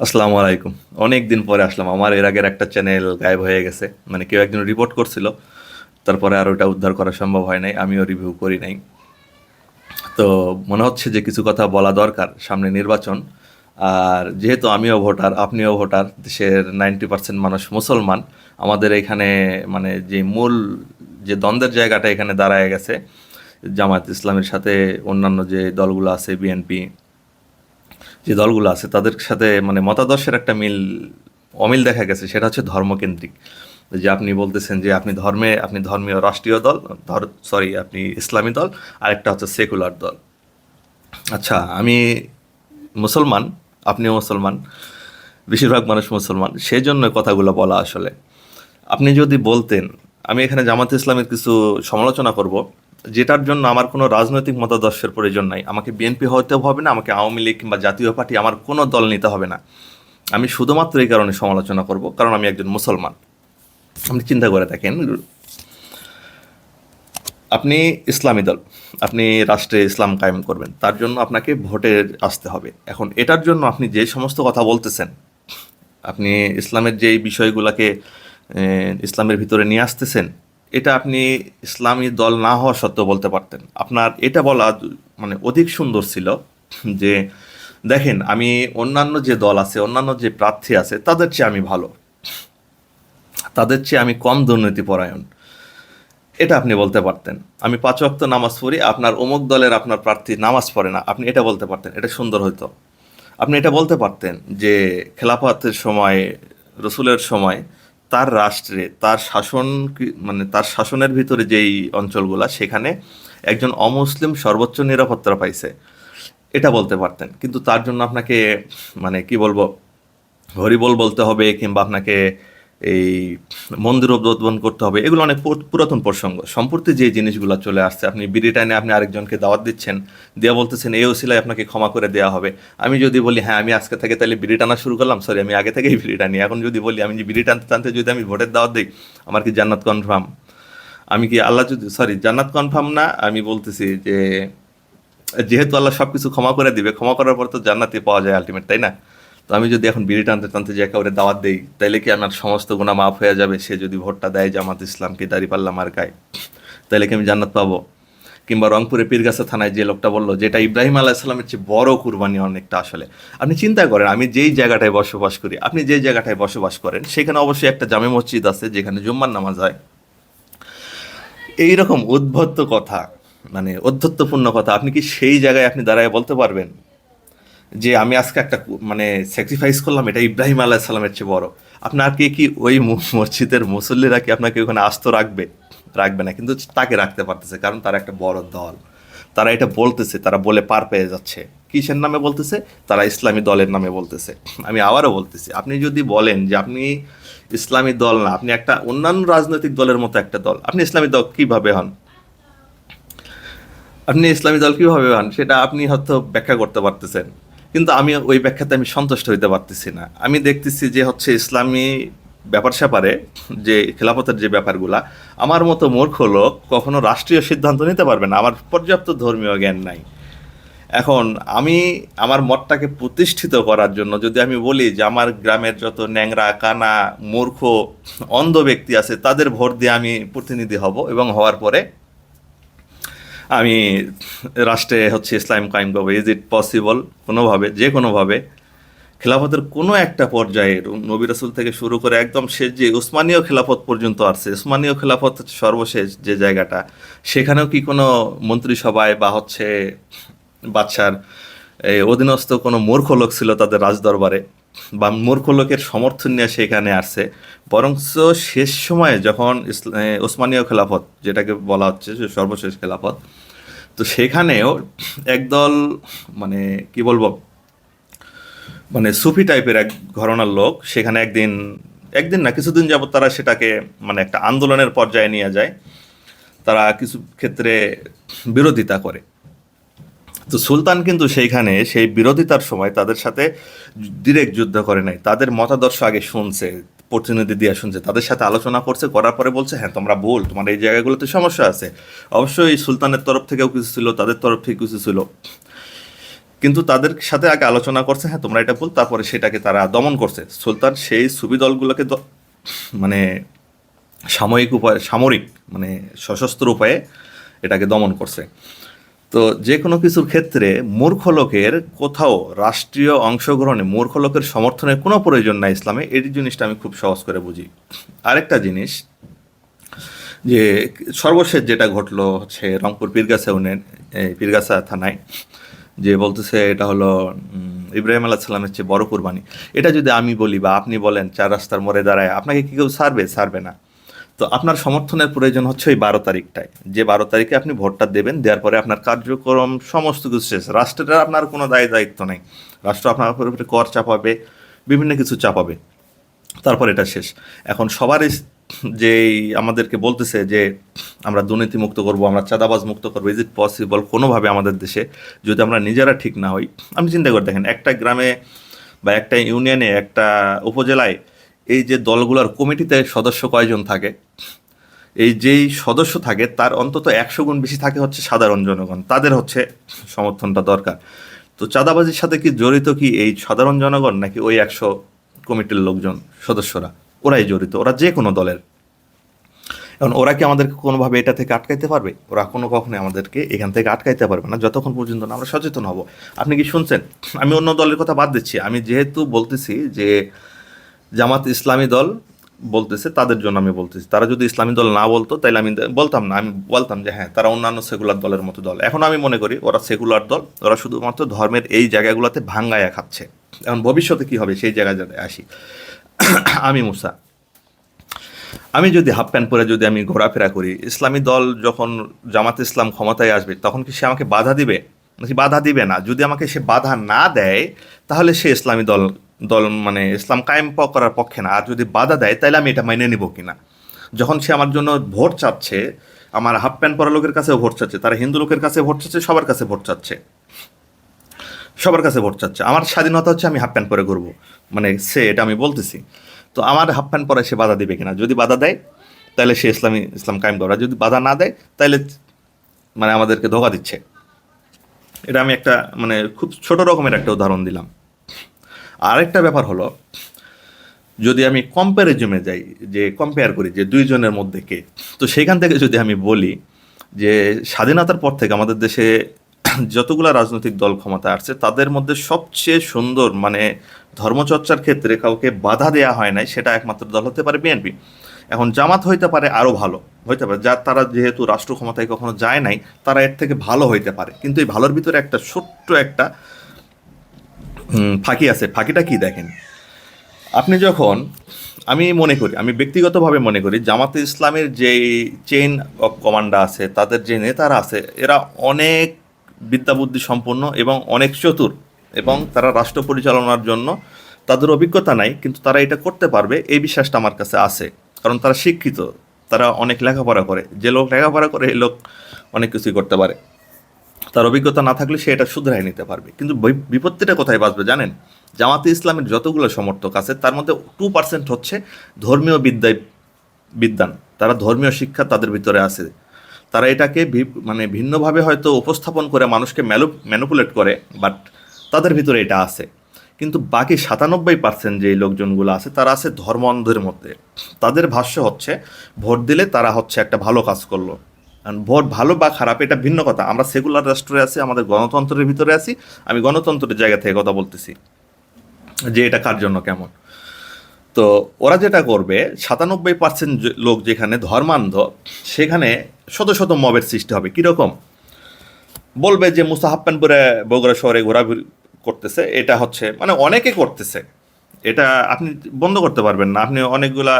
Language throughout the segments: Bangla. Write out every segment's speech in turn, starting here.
আসসালামু আলাইকুম। অনেক দিন পরে আসলাম। আমার এর আগের একটা চ্যানেল গায়েব হয়ে গেছে। মানে কেউ একজন রিপোর্ট করছিল। তারপরে আর ওটা উদ্ধার করা সম্ভব হয় নাই। আমিও রিভিউ করি নাই। তো মনে হচ্ছে যে কিছু কথা বলা দরকার। সামনে নির্বাচন। আর যেহেতু আমিও ভোটার, আপনিও ভোটার, দেশের 90% মানুষ মুসলমান। আমাদের এখানে মানে যে মূল যে দ্বন্দ্বের জায়গাটা এখানে দাঁড়ায় গেছে, জামায়াত ইসলামের সাথে অন্যান্য যে দলগুলো আছে, বিএনপি, যে দলগুলো আছে তাদের সাথে মানে মতাদর্শের একটা অমিল দেখা গেছে, সেটা হচ্ছে ধর্মকেন্দ্রিক। যে আপনি বলতেছেন যে আপনি ধর্মীয় রাষ্ট্রীয় দল, সরি আপনি ইসলামী দল, আরেকটা হচ্ছে সেকুলার দল। আচ্ছা, আমি মুসলমান, আপনিও মুসলমান, বেশিরভাগ মানুষ মুসলমান, সেই জন্য কথাগুলো বলা আসলে। আপনি যদি বলতেন, আমি এখানে জামাতে ইসলামের কিছু সমালোচনা করব, যেটার জন্য আমার কোনো রাজনৈতিক মতাদর্শের প্রয়োজন নাই। আমাকে বিএনপি হতেও হবে না, আমাকে আওয়ামী লীগ কিংবা জাতীয় পার্টি, আমার কোনো দল নিতে হবে না। আমি শুধুমাত্র এই কারণে সমালোচনা করব, কারণ আমি একজন মুসলমান। আপনি চিন্তা করে দেখেন, আপনি ইসলামী দল, আপনি রাষ্ট্রে ইসলাম কায়েম করবেন, তার জন্য আপনাকে ভোটে আসতে হবে। এখন এটার জন্য আপনি যে সমস্ত কথা বলতেছেন, আপনি ইসলামের যেই বিষয়গুলোকে ইসলামের ভিতরে নিয়ে আসতেছেন, এটা আপনি ইসলামী দল না হওয়া সত্ত্বেও বলতে পারতেন। আপনার এটা বলা মানে অধিক সুন্দর ছিল যে, দেখেন আমি অন্যান্য যে দল আছে, অন্যান্য যে প্রার্থী আছে, তাদের চেয়ে আমি ভালো, তাদের চেয়ে আমি কম দুর্নীতিপরায়ণ। এটা আপনি বলতে পারতেন। আমি 5 ওয়াক্ত নামাজ পড়ি, আপনার অমুক দলের আপনার প্রার্থী নামাজ পড়ে না, আপনি এটা বলতে পারতেন। এটা সুন্দর হইতো। আপনি এটা বলতে পারতেন যে খেলাফতের সময়, রসুলের সময়, তার রাষ্ট্রে তার শাসন মানে তার শাসনের ভিতরে যেই অঞ্চলগুলা, সেখানে একজন অমুসলিম সর্বোচ্চ নিরাপত্তা পাইছে। এটা বলতে পারতেন। কিন্তু তার জন্য আপনাকে মানে কি বলবো, হরিবোল বলতে হবে, কিংবা আপনাকে এই মন্দির উদ্বোধন করতে হবে। এগুলো অনেক পুরাতন প্রসঙ্গ। সম্প্রতি যে জিনিসগুলো চলে আসছে, আপনি বিড়ি টাইনে আপনি আরেকজনকে দাওয়াত দিচ্ছেন, দিয়ে বলতেছেন এই ওসিলায় আপনাকে ক্ষমা করে দেওয়া হবে। আমি যদি বলি হ্যাঁ আমি আজকে থেকে তাহলে বিড়ি টানা শুরু করলাম, সরি আমি আগে থেকেই বিড়ি টানি, এখন যদি বলি আমি যে বিড়ি টানতে টানতে যদি আমি ভোটের দাওয়াত দিই, আমার কি জান্নাত কনফার্ম? আমি কি আল্লাহ যদি, সরি জান্নাত কনফার্ম না, আমি বলতেছি যে যেহেতু আল্লাহ সব কিছু ক্ষমা করে দিবে, ক্ষমা করার পর তো জান্নাতি পাওয়া যায় আলটিমেট, তাই না? তো আমি যদি এখন বিড়ি টানতে টানতে যে কাউরে দাওয়াত দেই, তাইলে কি আমার সমস্ত গুনাহ মাফ হয়ে যাবে? সে যদি ভোটটা দেয় জামাত ইসলামকে, দাঁড়িপাল্লা মার্কায়, তাইলে কি আমি জান্নাত পাবো? কিংবা রংপুরে পীরগাছা থানায় যে লোকটা বললো, যেটা ইব্রাহিম আলাহ ইসলামের চেয়ে বড় কুরবানি অনেকটা আসলে। আপনি চিন্তা করেন, আমি যেই জায়গাটায় বসবাস করি, আপনি যেই জায়গাটায় বসবাস করেন, সেখানে অবশ্যই একটা জামে মসজিদ আছে যেখানে জুম্মার নামাজ হয়। এইরকম উদ্ভট কথা, মানে অধ্যত্বপূর্ণ কথা, আপনি কি সেই জায়গায় আপনি দাঁড়ায় বলতে পারবেন যে আমি আজকে একটা মানে স্যাক্রিফাইস করলাম, এটা ইব্রাহিম আলাহ সাল্লামের চেয়ে বড়? আপনাকে কি ওই মসজিদের মুসল্লিরা কি আপনাকে ওখানে আস্ত রাখবে? রাখবে না। কিন্তু তাকে রাখতে পারতেছে, কারণ তারা একটা বড় দল। তারা এটা বলতেছে, তারা বলে পার পেয়ে যাচ্ছে। কিসের নামে বলতেছে? তারা ইসলামী দলের নামে বলতেছে। আমি আবারও বলতেছি, আপনি যদি বলেন যে আপনি ইসলামী দল না, আপনি একটা অন্যান্য রাজনৈতিক দলের মতো একটা দল, আপনি ইসলামী দল কিভাবে হন? আপনি ইসলামী দল কিভাবে হন সেটা আপনি হয়তো ব্যাখ্যা করতে পারতেছেন, কিন্তু আমি ওই ব্যাখ্যাতে আমি সন্তুষ্ট হইতে পারতেছি না। আমি দেখতেছি যে হচ্ছে ইসলামী ব্যাপার স্যাপারে, যে খেলাফতের যে ব্যাপারগুলা, আমার মতো মূর্খ লোক কখনো রাষ্ট্রীয় সিদ্ধান্ত নিতে পারবে না। আমার পর্যাপ্ত ধর্মীয় জ্ঞান নাই। এখন আমি আমার মতটাকে প্রতিষ্ঠিত করার জন্য যদি আমি বলি যে আমার গ্রামের যত ন্যাংরা কানা মূর্খ অন্ধ ব্যক্তি আছে, তাদের ভোট দিয়ে আমি প্রতিনিধি হব, এবং হওয়ার পরে আমি রাষ্ট্রে হচ্ছে ইসলাম কায়েম করবো, ইজ ইট পসিবল? কোনোভাবে, যে কোনোভাবে খেলাফতের কোনো একটা পর্যায়ে, নবী রাসূল থেকে শুরু করে একদম শেষ যে উসমানীয় খেলাফত পর্যন্ত আসছে, উসমানীয় খেলাফত হচ্ছে সর্বশেষ যে জায়গাটা, সেখানেও কি কোনো মন্ত্রিসভায় বা হচ্ছে বাদশার অধীনস্থ কোনো মূর্খ লোক ছিল তাদের রাজদরবারে, বা মূর্খ লোকের সমর্থন নিয়ে সেখানে আসছে? বরঞ্চ শেষ সময়ে যখন ওসমানীয় খেলাফত, যেটাকে বলা হচ্ছে যে সর্বশেষ খেলাফত, তো সেখানেও একদল মানে কি বলবো, মানে সুফি টাইপের এক ঘরানার লোক সেখানে একদিন, একদিন না কিছুদিন যাবত তারা সেটাকে মানে একটা আন্দোলনের পর্যায়ে নিয়ে যায়। তারা কিছু ক্ষেত্রে বিরোধিতা করে। তো সুলতান কিন্তু সেইখানে সেই বিরোধিতার সময় তাদের সাথে ডিরেক্ট যুদ্ধ করে নাই, তাদের মতাদর্শ আগে শুনছে, প্রতিনিধি দিয়ে শুনছে, তাদের সাথে আলোচনা করছে, করার পরে বলছে হ্যাঁ তোমরা ভুল, তোমার এই জায়গাগুলোতে সমস্যা আছে। অবশ্যই সুলতানের তরফ থেকেও কিছু ছিল, তাদের তরফ থেকে কিছু ছিল, কিন্তু তাদের সাথে আগে আলোচনা করছে, হ্যাঁ তোমরা এটা ভুল, তারপরে সেটাকে তারা দমন করছে। সুলতান সেই সুবি দলগুলোকে মানে সামরিক মানে সশস্ত্র উপায়ে এটাকে দমন করছে। তো যে কোনো কিছুর ক্ষেত্রে মূর্খ লোকের কোথাও রাষ্ট্রীয় অংশগ্রহণে মূর্খ লোকের সমর্থনের কোনো প্রয়োজন নাই ইসলামে। এই জিনিসটা আমি খুব সহজ করে বুঝি। আরেকটা জিনিস, যে সর্বশেষ যেটা ঘটলো হচ্ছে রংপুর পীরগাছা থানায়, যে বলতেছে এটা হলো ইব্রাহিম আলাইহিস সালামের চেয়ে বড় কুরবানি। এটা যদি আমি বলি বা আপনি বলেন 4 রাস্তার মোড়ে দাঁড়ায়, আপনাকে কি কেউ ছাড়বে না। তো আপনার সমর্থনের প্রয়োজন হচ্ছে ওই 12 তারিখটায়, যে 12 তারিখে আপনি ভোটটা দেবেন, দেওয়ার পরে আপনার কার্যক্রম সমস্ত কিছু শেষ। রাষ্ট্রের আপনার কোনো দায়িত্ব নেই, রাষ্ট্র আপনার উপরে কর চাপাবে, বিভিন্ন কিছু চাপাবে, তারপর এটা শেষ। এখন সবারই যেই আমাদেরকে বলতেছে যে আমরা দুর্নীতি মুক্ত করব, আমরা চাঁদাবাজ মুক্ত করবো, ইজ ইট পসিবল কোনোভাবে আমাদের দেশে যদি আমরা নিজেরা ঠিক না হই? আপনি চিন্তা করে দেখেন, একটা গ্রামে বা একটা ইউনিয়নে, একটা উপজেলায় এই যে দলগুলোর কমিটিতে সদস্য কয়জন থাকে, এই যেই সদস্য থাকে তার অন্তত 100 গুণ বেশি থাকে হচ্ছে সাধারণ জনগণ, তাদের হচ্ছে সমর্থনটা দরকার। তো চাঁদাবাজির সাথে কি জড়িত কি এই সাধারণ জনগণ, নাকি ওই 100 কমিটির লোকজন সদস্যরা? ওরাই জড়িত, ওরা যে কোনো দলের। এখন ওরা কি আমাদেরকে কোনোভাবে এটা থেকে আটকাইতে পারবে? ওরা কখনোই আমাদেরকে এখান থেকে আটকাইতে পারবে না, যতক্ষণ পর্যন্ত না আমরা সচেতন হব। আপনি কি শুনছেন? আমি অন্য দলের কথা বাদ দিচ্ছি, আমি যেহেতু বলতেছি যে জামাত ইসলামী দল বলতেছে, তাদের জন্য আমি বলতেছি। তারা যদি ইসলামী দল না বলতো তাহলে আমি বলতাম না, আমি বলতাম যে হ্যাঁ তারা অন্যান্য সেকুলার দলের মতো দল। এখন আমি মনে করি ওরা সেকুলার দল, ওরা শুধুমাত্র ধর্মের এই জায়গাগুলোতে ভাঙ্গায়া খাচ্ছে। এখন ভবিষ্যতে কি হবে সেই জায়গায় যাতে আসি। আমি মুসা, আমি যদি হাফ প্যান্ট পরে যদি আমি ঘোরাফেরা করি, ইসলামী দল যখন জামাত ইসলাম ক্ষমতায় আসবে তখন কি সে আমাকে বাধা দিবে নাকি বাধা দিবে না? যদি আমাকে সে বাধা না দেয় তাহলে সে ইসলামী দল দল মানে ইসলাম কায়েম করার পক্ষে না। আর যদি বাধা দেয় তাহলে আমি এটা মেনে নিব কিনা। যখন সে আমার জন্য ভোট চাচ্ছে, আমার হাফ প্যান্ট পরা লোকের কাছেও ভোট চাচ্ছে, তারা হিন্দু লোকের কাছে ভোট চাচ্ছে, সবার কাছে ভোট চাচ্ছে, আমার স্বাধীনতা হচ্ছে আমি হাফ প্যান্ট পরে ঘুরবো, মানে এটা আমি বলতেছি। তো আমার হাফ প্যান্ট পরে সে বাধা দিবে কিনা? যদি বাধা দেয় তাহলে সে ইসলাম কায়েম করে, আর যদি বাধা না দেয় তাহলে মানে আমাদেরকে ধোকা দিচ্ছে। এটা আমি একটা মানে খুব ছোট রকমের একটা উদাহরণ দিলাম। আরেকটা ব্যাপার হলো, যদি আমি কম্প্যারিজমে যাই, যে কম্পেয়ার করি যে দুইজনের মধ্যে কে, তো সেখান থেকে যদি আমি বলি যে স্বাধীনতার পর থেকে আমাদের দেশে যতগুলো রাজনৈতিক দল ক্ষমতায় আসছে তাদের মধ্যে সবচেয়ে সুন্দর মানে ধর্মচর্চার ক্ষেত্রে কাউকে বাধা দেওয়া হয় নাই, সেটা একমাত্র দল হতে পারে বিএনপি। এখন জামাত হইতে পারে আরও ভালো, হইতে পারে, যার তারা যেহেতু রাষ্ট্র ক্ষমতায় কখনো যায় নাই, তারা এর থেকে ভালো হইতে পারে। কিন্তু এই ভালোর ভিতরে একটা ছোট্ট একটা ফাঁকি আছে। ফাঁকিটা কি দেখেন, আপনি যখন, আমি ব্যক্তিগতভাবে মনে করি জামাতে ইসলামের যেই চেইন অফ কমান্ডার আছে, তাদের যে নেতারা আছে, এরা অনেক বিদ্যাবুদ্ধি সম্পন্ন এবং অনেক চতুর, এবং তারা রাষ্ট্র পরিচালনার জন্য তাদের অভিজ্ঞতা নাই কিন্তু তারা এটা করতে পারবে, এই বিশ্বাসটা আমার কাছে আছে। কারণ তারা শিক্ষিত, তারা অনেক লেখাপড়া করে, যে লোক লেখাপড়া করে এই লোক অনেক কিছুই করতে পারে। তার অভিজ্ঞতা না থাকলে সে এটা শুধরাই নিতে পারবে। কিন্তু বিপত্তিটা কোথায় বাঁচবে জানেন? জামাতে ইসলামের যতগুলো সমর্থক আছে তার মধ্যে 2% হচ্ছে ধর্মীয় বিদ্বান, তারা ধর্মীয় শিক্ষা তাদের ভিতরে আছে, তারা এটাকে মানে ভিন্নভাবে হয়তো উপস্থাপন করে মানুষকে ম্যানুপুলেট করে, বাট তাদের ভিতরে এটা আছে। কিন্তু বাকি 97% যে লোকজনগুলো আছে তারা আছে ধর্ম অন্ধের মধ্যে। তাদের ভাষ্য হচ্ছে ভোট দিলে তারা হচ্ছে একটা ভালো কাজ করলো। ভোট ভালো বা খারাপ এটা ভিন্ন কথা, আমরা সেকুলার রাষ্ট্রে আছি, আমাদের গণতন্ত্রের ভিতরে আছি, আমি গণতন্ত্রের জায়গা থেকে কথা বলতেছি যে এটা কার জন্য কেমন। তো ওরা যেটা করবে, 97% লোক যেখানে ধর্মান্ধ, সেখানে শত শত মবের সৃষ্টি হবে। কীরকম? বলবে যে মুসা হাফ প্যান্ট পরে বগুড়া শহরে ঘোরাঘুরি করতেছে, এটা হচ্ছে মানে অনেকে করতেছে, এটা আপনি বন্ধ করতে পারবেন না। আপনি অনেকগুলা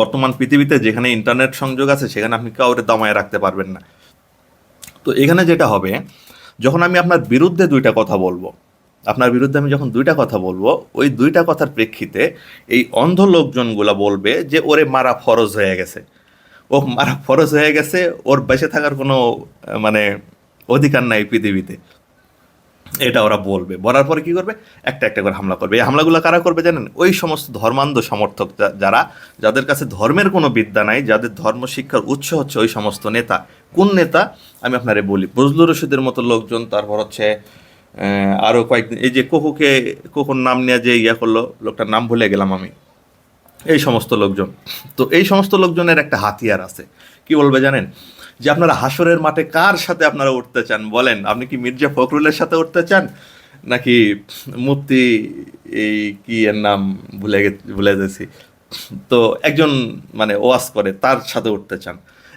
বর্তমান পৃথিবীতে যেখানে ইন্টারনেট সংযোগ আছে সেখানে আপনি কাউরে দমায় রাখতে পারবেন না। তো এখানে যেটা হবে, যখন আমি আপনার বিরুদ্ধে দুইটা কথা বলবো, আমি যখন দুইটা কথা বলবো, ওই দুইটা কথার প্রেক্ষিতে এই অন্ধ লোকজনগুলা বলবে যে ওরে মারা ফরজ হয়ে গেছে, ওর বেঁচে থাকার কোনো মানে অধিকার নাই পৃথিবীতে। এটা ওরা বলবে, বলার পরে কি করবে, একটা একটা করে হামলা করবে। এই হামলাগুলো কারা করবে জানেন? ওই সমস্ত ধর্মান্ধ সমর্থক যারা, যাদের কাছে ধর্মের কোনো বিদ্যা নাই, যাদের ধর্ম শিক্ষার উৎস হচ্ছে ওই সমস্ত নেতা। কোন নেতা আমি আপনারে বলি, বজলুর রশিদের মতো লোকজন, তারপর হচ্ছে আরও কয়েকদিন, এই যে কোকুর নাম নিয়ে যে ইয়া করলো, লোকটার নাম ভুলে গেলাম আমি, এই সমস্ত লোকজন। তো এই সমস্ত লোকজনের একটা হাতিয়ার আছে, কি বলবে জানেন? যে আপনারা হাসরের মাঠে কার সাথে আপনারা উঠতে চান বলেন? আপনি কি মির্জা ফখরুলের সাথে উঠতে চান, নাকি মুফতি, এই কি এর নাম ভুলে গেছি, তো একজন মানে ওয়াজ করে তার সাথে উঠতে চান?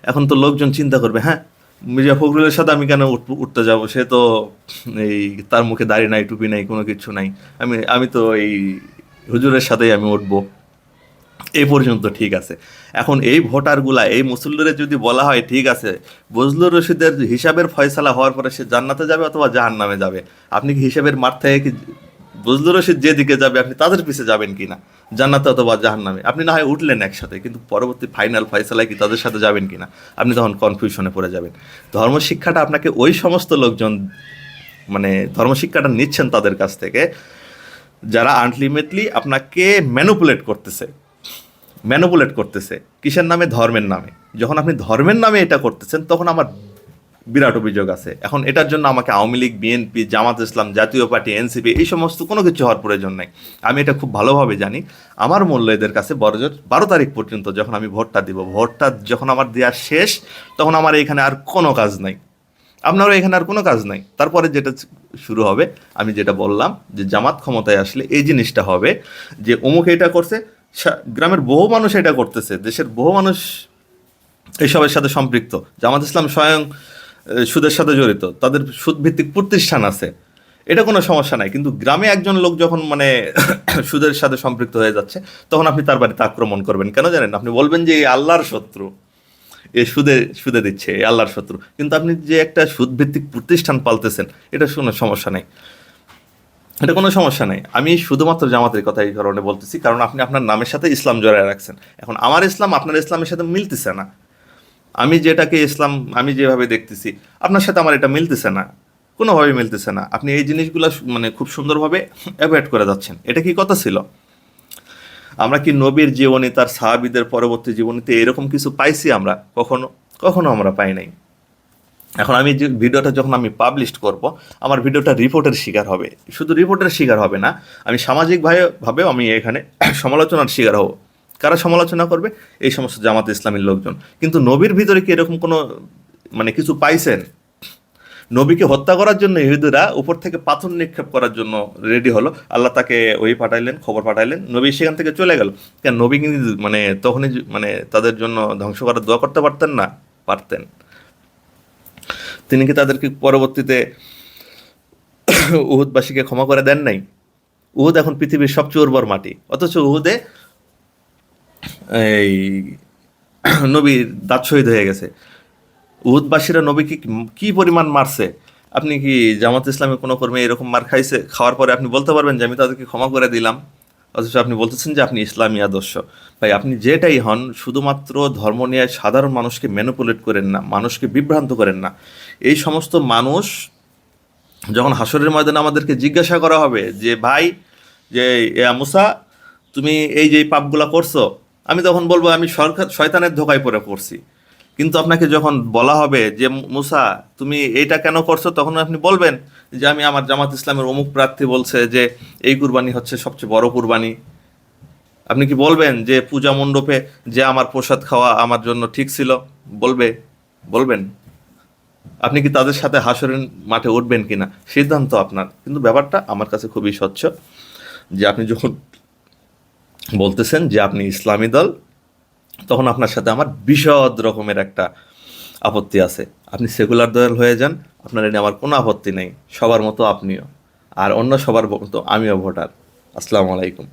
এখন তো লোকজন চিন্তা করবে, হ্যাঁ মির্জা ফখরুলের সাথে আমি কেন উঠতে যাব, সে তো এই তার মুখে দাড়ি নাই, টুপি নাই, কোনো কিছু নাই, আমি আমি তো এই হুজুরের সাথেই আমি উঠবো। এই পর্যন্ত ঠিক আছে। এখন এই ভোটারগুলা, এই মুসল্লিদের যদি বলা হয় ঠিক আছে, বজলুর রশিদের হিসাবের ফয়সালা হওয়ার পরে সে জান্নাতে যাবে অথবা জাহান্নামে যাবে, আপনি কি হিসাবের মাঠ থেকে কি বজলুর রশিদ যেদিকে যাবে আপনি তাদের পিছে যাবেন কিনা, জান্নাতে অথবা জাহান্নামে? আপনি না হয় উঠলেন একসাথে, কিন্তু পরবর্তী ফাইনাল ফয়সালায় কি তাদের সাথে যাবেন কিনা, আপনি তখন কনফিউশনে পড়ে যাবেন। ধর্মশিক্ষাটা আপনাকে ওই সমস্ত লোকজন, মানে ধর্মশিক্ষাটা নিচ্ছেন তাদের কাছ থেকে যারা আলটিমেটলি আপনাকে ম্যানুপুলেট করতেছে। কিসের নামে? ধর্মের নামে। যখন আপনি ধর্মের নামে এটা করতেছেন তখন আমার বিরাট অভিযোগ আছে। এখন এটার জন্য আমাকে আওয়ামী লীগ, বিএনপি, জামাত ইসলাম, জাতীয় পার্টি, এনসিপি এই সমস্ত কোনো কিছু হওয়ার প্রয়োজন নাই। আমি এটা খুব ভালোভাবে জানি। আমার মূল্য এদের কাছে বড়জোর 12 তারিখ পর্যন্ত যখন আমি ভোটটা দিব, ভোটটা যখন আমার দেওয়া শেষ, তখন আমার এখানে আর কোনো কাজ নাই, আপনারও এখানে আর কোনো কাজ নাই। তারপরে যেটা শুরু হবে, আমি যেটা বললাম যে জামাত ক্ষমতায় আসলে এই জিনিসটা হবে যে অমুক এটা করছে, গ্রামের বহু মানুষ এটা করতেছে, দেশের বহু মানুষ এইসবের সাথে সম্পৃক্ত, জামাত ইসলাম স্বয়ং সুদের সাথে জড়িত, তাদের সুদভিত্তিক প্রতিষ্ঠান আছে, এটা কোনো সমস্যা নাই। কিন্তু গ্রামে একজন লোক যখন মানে সুদের সাথে সম্পৃক্ত হয়ে যাচ্ছে, তখন আপনি তার বাড়িতে আক্রমণ করবেন কেন জানেন? আপনি বলবেন যে এই আল্লাহর শত্রু, এ সুদে সুদে দিচ্ছে, এ আল্লাহর শত্রু। কিন্তু আপনি যে একটা সুদভিত্তিক প্রতিষ্ঠান পালতেছেন, এটা কোনো সমস্যা নেই, এটা কোনো সমস্যা নেই। আমি শুধুমাত্র জামাতের কথা এই কারণে বলতেছি, কারণ আপনি আপনার নামের সাথে ইসলাম জড়ায় রাখছেন। এখন আমার ইসলাম আপনার ইসলামের সাথে মিলতেছে না। আমি যেটাকে ইসলাম, আমি যেভাবে দেখতেছি, আপনার সাথে আমার এটা মিলতেছে না, কোনোভাবেই মিলতেছে না। আপনি এই জিনিসগুলো মানে খুব সুন্দরভাবে অ্যাভয়েড করে যাচ্ছেন। এটা কি কথা ছিল? আমরা কি নবীর জীবনী, তার সাহাবীদের পরবর্তী জীবনীতে এরকম কিছু পাইছি আমরা? কখনো কখনো আমরা পাই নাই। এখন আমি যে ভিডিওটা যখন আমি পাবলিশ করব, আমার ভিডিওটা রিপোর্টের শিকার হবে। শুধু রিপোর্টের শিকার হবে না, আমি সামাজিকভাবেও আমি এখানে সমালোচনার শিকার হব। কারা সমালোচনা করবে? এই সমস্ত জামাত ইসলামীর লোকজন। কিন্তু নবীর ভিতরে কি এরকম কোনো মানে কিছু পাইছেন? নবীকে হত্যা করার জন্য ইহুদিরা উপর থেকে পাথর নিক্ষেপ করার জন্য রেডি হলো, আল্লাহ তাকে ওই পাঠাইলেন, খবর পাঠাইলেন, নবী সেখান থেকে চলে গেল। কেন নবী কিন্তু মানে তখনই মানে তাদের জন্য ধ্বংস করার দোয়া করতে পারতেন না? পারতেন। তিনি কি তাদেরকে পরবর্তীতে উহুদবাসীকে ক্ষমা করে দেন নাই? উহুদ এখন পৃথিবীর সবচেয়ে উর্বর মাটি, অথচ উহুদে এই নবীর দাঁত শহীদ হয়ে গেছে। উহুদবাসীরা নবীকে কি পরিমাণ মারছে! আপনি কি জামাত ইসলামের কোনো কর্মী এরকম মার খাইছে? খাওয়ার পরে আপনি বলতে পারবেন যে আমি তাদেরকে ক্ষমা করে দিলাম, অথচ আপনি বলতেছেন যে আপনি ইসলামী আদর্শ। ভাই আপনি যেটাই হন, শুধুমাত্র ধর্ম নিয়ে সাধারণ মানুষকে ম্যানিপুলেট করেন না, মানুষকে বিভ্রান্ত করেন না। এই সমস্ত মানুষ যখন হাসরের ময়দানে আমাদেরকে জিজ্ঞাসা করা হবে যে ভাই, যে মুসা তুমি এই যে পাপগুলা করছো, আমি তখন বলবো আমি শয়তানের ধোকায় পড়ে করছি। কিন্তু আপনাকে যখন বলা হবে যে মুসা তুমি এইটা কেন করছো, তখন আপনি বলবেন যে আমি আমার জামাত ইসলামের অমুক প্রার্থী বলছে যে এই কুরবানি হচ্ছে সবচেয়ে বড় কুরবানি। আপনি কি বলবেন যে পূজা মণ্ডপে যে আমার প্রসাদ খাওয়া আমার জন্য ঠিক ছিল? বলবেন? আপনি কি তাদের সাথে হাসরের মাঠে উঠবেন কিনা, সিদ্ধান্ত আপনার। কিন্তু ব্যাপারটা আমার কাছে খুবই স্বচ্ছ, যে আপনি যখন বলতেছেন যে আপনি ইসলামী দল, তখন আপনার সাথে আমার বিশদ রকমের একটা আপত্তি আছে। আপনি সেকুলার দল হয়ে যান, আপনার এনে আমার কোনো আপত্তি নেই, সবার মতো আপনিও, আর অন্য সবার মতো আমিও ভোটার। আসসালামু আলাইকুম।